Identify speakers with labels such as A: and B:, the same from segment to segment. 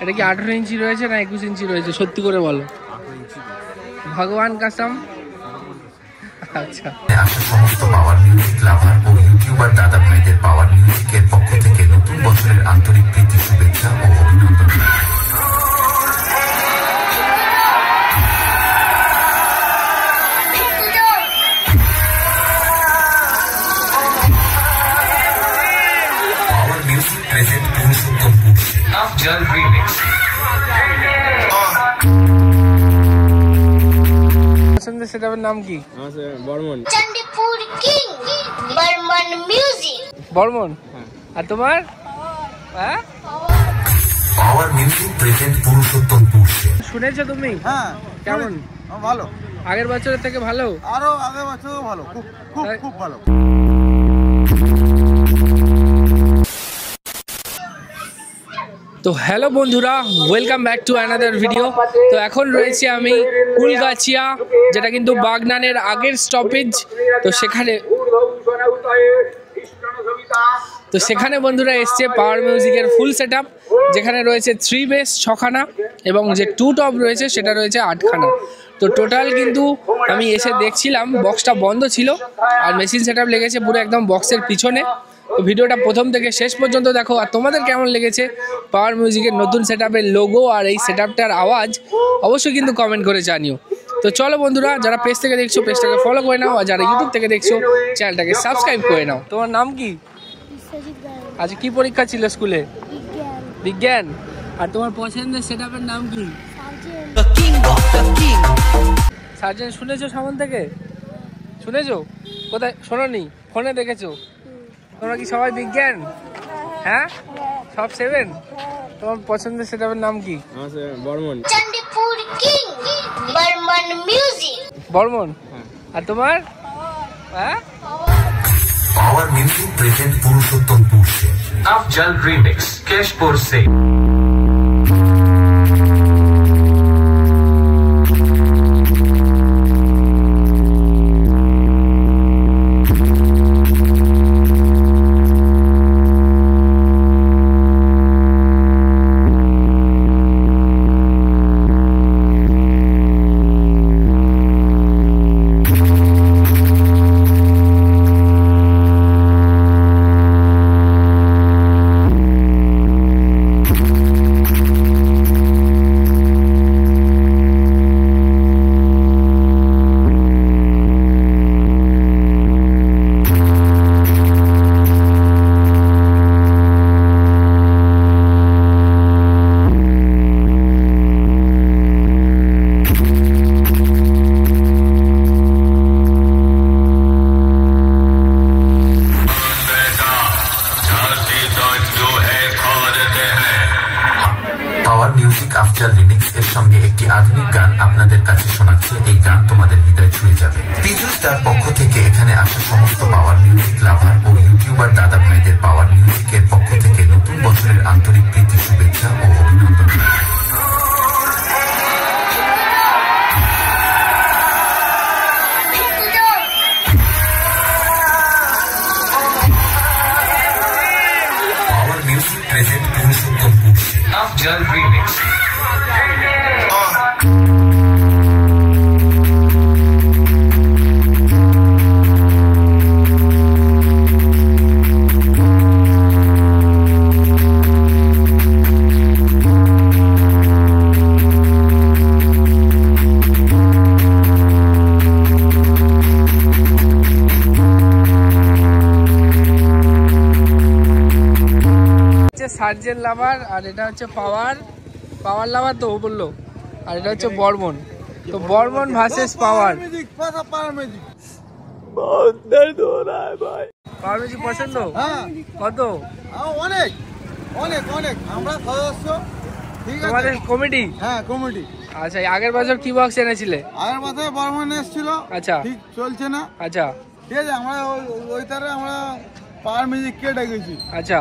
A: এটা কি 18 ইঞ্চি রয়েছে না 21 ইঞ্চি রয়েছে? সত্যি করে বলো। ভগবান কাসম। আচ্ছা,
B: সমস্ত পাওয়ার মিউজিক লাভার ও ইউটিউবার দাদা ভাইদের পাওয়ার মিউজিকের পক্ষ থেকে নতুন বছরের আন্তরিক প্রীতি, শুভেচ্ছা ও অভিনন্দন। Power music present Purushottampur Afzal remix.
A: পছন্দের সেটআপের নাম কি?
C: বর্মন। Chandipur king Barman music.
A: বর্মন। আর তোমার? হ্যাঁ,
B: পাওয়ার মিউজিক প্রেজেন্ট পুরুষোত্তমপুর।
A: শুনেছো তুমি?
D: হ্যাঁ।
A: কেমন?
D: ভালো।
A: আগের বছরের থেকে ভালো?
D: আরো আগের বছরও ভালো, খুব খুব খুব ভালো।
A: তো হ্যালো বন্ধুরা, welcome back to another video. তো এখন রয়েছে আমি কুলগাছিয়া, যেটা কিন্তু বাগনানের আগের স্টপেজ। তো সেখানে বন্ধুরা এসছে পাওয়ার মিউজিকের ফুল সেটআপ, যেখানে রয়েছে 3 বেস 6খানা এবং যে 2 টপ রয়েছে সেটা রয়েছে 8খানা। তো টোটাল কিন্তু আমি এসে দেখছিলাম বক্সটা বন্ধ ছিল আর মেশিন সেটআপ লেগেছে পুরো একদম বক্সের পিছনে। তো ভিডিওটা প্রথম থেকে শেষ পর্যন্ত দেখো। আর তোমাদের কেমন লেগেছে পাওয়ার মিউজিকের নতুন সেটআপের লোগো আর এই সেটআপটার আওয়াজ অবশ্যই কিন্তু কমেন্ট করে জানিও। তো চলো বন্ধুরা, যারা পেজ থেকে দেখছো পেজটাকে ফলো করে নাও, আর যারা ইউটিউব থেকে দেখছো চ্যানেলটাকে সাবস্ক্রাইব করে নাও। তোমার নাম কি? আচ্ছা, কি পরীক্ষা ছিল স্কুলে? বিজ্ঞান। আর তোমার পছন্দের সেটআপের নাম কি? সার্জেন। শুনেছো সামন থেকে? শুনেছো? কোথায় শোনোনি? ফোনে দেখেছো? তোমরা কি সবাই বিজ্ঞান? হ্যাঁ, সব 7? তোমার পছন্দের সেটআপের নাম কি?
C: বর্মন। Chandipur king Barman music.
A: বর্মন। আর তোমার? হ্যাঁ,
B: power music present Purushottampur Afzal remix Keshpur সে। পাওয়ার মিউজিক আফজাল রিমিক্স এর সঙ্গে একটি আধুনিক গান আপনাদের কাছে শোনাচ্ছে। এই গান তোমাদের হৃদয় ছুঁয়ে যাবে। পিজু স্টার পক্ষ থেকে এখানে আসা সমস্ত পাওয়ার মিউজিক লাভার ও ইউটিউবার দাদা ভাইদের পাওয়ার মিউজিকের পক্ষ থেকে নতুন বছরের আন্তরিক প্রীতি, শুভেচ্ছা ও অভিনন্দন। Power music present Purushottampur Afzal remix.
A: সার্জেন লাভার, আর এটা হচ্ছে পাওয়ার লাভার তো বললো, আর এটা হচ্ছে বর্মন। তো বর্মন ভার্সেস পাওয়ার। পাওয়ার মিউজিক পছন্দ? কত?
D: অনেক অনেক অনেক। আমরা সদস্য, ঠিক আছে।
A: তোমাদের কমিটি?
D: হ্যাঁ, কমিটি।
A: আচ্ছা, আগের বছর কি বক্স এনেছিলে?
D: আগের বছর বর্মন এসেছিল।
A: আচ্ছা,
D: ঠিক চলছে না।
A: আচ্ছা,
D: ঠিক আছে। আমরা ওই তারে আমরা পাওয়ার মিউজিক কে ডেকেছি।
A: আচ্ছা,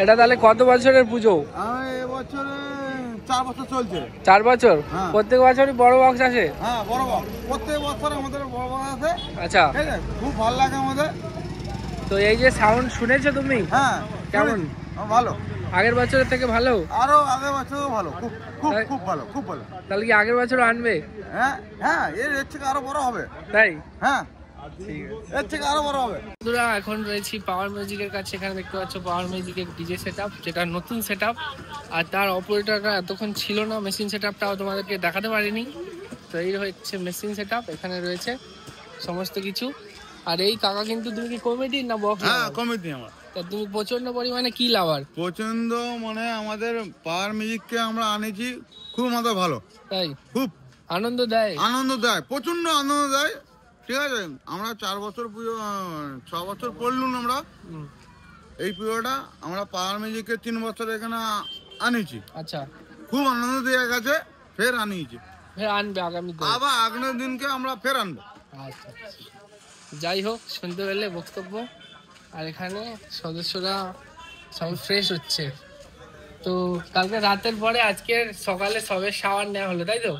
A: এটা তাহলে কত বছরের পুজো?
D: এবছরে 4 বছর চলছে।
A: 4 বছর?
D: হ্যাঁ।
A: প্রত্যেক বছরই বড় বক্স আসে?
D: হ্যাঁ, বড় বক্স প্রত্যেক বছর আমাদের বড় বক্স আছে।
A: আচ্ছা,
D: ঠিক আছে, খুব ভালো লাগে আমাদের।
A: তো এই যে সাউন্ড শুনেছো তুমি?
D: হ্যাঁ।
A: কেমন?
D: ভালো।
A: আগের বছরের থেকে ভালো?
D: আরো আগের বছরও ভালো, খুব খুব খুব ভালো, খুব ভালো।
A: তাহলে কি আগের বছর আনবে?
D: হ্যাঁ হ্যাঁ, এর থেকে আরো বড় হবে।
A: তাই?
D: হ্যাঁ,
A: ঠিক আছে,
D: এর থেকে আরো বড় হবে।
A: বন্ধুরা এখন রয়েছি পাওয়ার মিউজিকের কাছে। এখানে দেখতে পাচ্ছ পাওয়ার মিউজিকের ডিজে সেটআপ, যেটা নতুন সেটআপ, আর তার অপারেটররা এতক্ষণ ছিল না। মেশিন সেটআপটাও তোমাদেরকে দেখাতে পারিনি। তো এই হচ্ছে মেশিন সেটআপ, এখানে রয়েছে সমস্ত কিছু। আর এই কাকা কিন্তু, তুমি কি কমিটি না বক্স?
D: হ্যাঁ, কমিটি আমার।
A: তা তুমি প্রচন্ড পরিমাণে কি লাভার?
D: প্রচন্ড, মানে আমাদের পাওয়ার মিউজিককে আমরা আনেছি, খুব আমাদের ভালো,
A: তাই?
D: খুব
A: আনন্দ দেয়?
D: আনন্দ দেয়, প্রচন্ড আনন্দ দেয়। ঠিক আছে, আমরা 4 বছর 6 বছর পড়লুম আমরা। এই পুজোটা আমরা পাওয়ার মিউজিকে 3 বছর এখানে আনিছি।
A: আচ্ছা,
D: খুব আনন্দ দিয়ে গেছে, ফের আনিয়েছি,
A: ফের আনবে আগামী দিনে?
D: আবার আগামী দিনকে আমরা ফের আনবো।
A: আচ্ছা, যাই হোক, শুনতে পেলে বক্তব্য। আর এখানে সদস্যরা সব ফ্রেশ হচ্ছে। তো কালকে রাতের পরে আজকের সকালে সবে শাওয়ার নেওয়া হলো, তাই তো?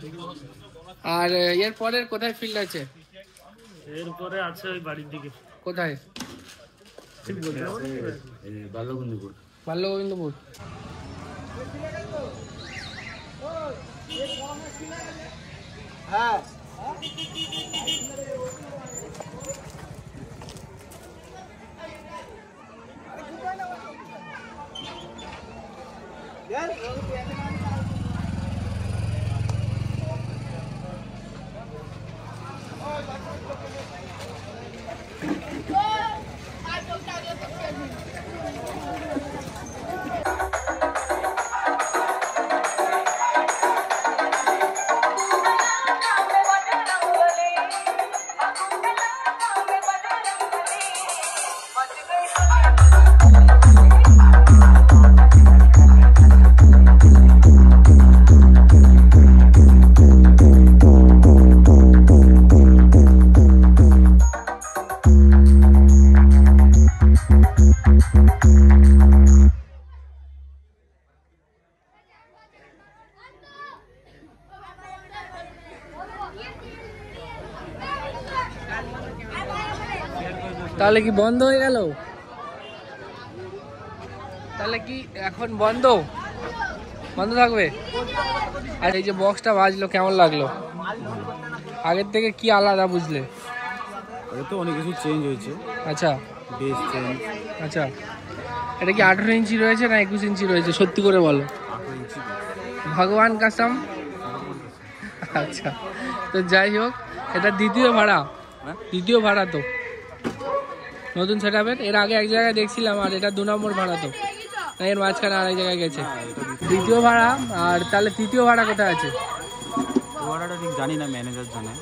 A: আর এর পরের কোথায় ফিল্ড আছে?
E: এরপরে আছে ওই বাড়ির দিকে।
A: কোথায়?
E: বাল্যবন্ধুপুর।
A: বাল্যগোবিন্দপুর।
D: হ্যাঁ,
A: তাহলে কি বন্ধ হয়ে গেল? তাহলে কি এখন বন্ধ বন্ধ থাকবে? আর এই যে বক্সটা বাজলো, কেমন লাগলো? আগের থেকে কি আলাদা বুঝলে?
E: আগে তো অনেক কিছু চেঞ্জ হয়েছে।
A: আচ্ছা,
E: বেস চেঞ্জ।
A: আচ্ছা, এটা কি 18 ইঞ্চি রয়েছে না 21 ইঞ্চি রয়েছে? সত্যি করে বলো।
E: 18 ইঞ্চি।
A: ভগবান কাসম। আচ্ছা, তো যাই হোক, এটা দ্বিতীয় ভাড়া? দ্বিতীয় ভাড়া তো নতুন সেটআপের? এর আগে এক জায়গায় দেখছিলাম, আর এটা 2 নম্বর ভাড়া তো, না এর মাঝখানে আরেক জায়গায় গেছে? দ্বিতীয় ভাড়া। আর তাহলে তৃতীয় ভাড়া কোথায় আছে?
E: ভাড়াটা ঠিক জানি না, ম্যানেজার জানে।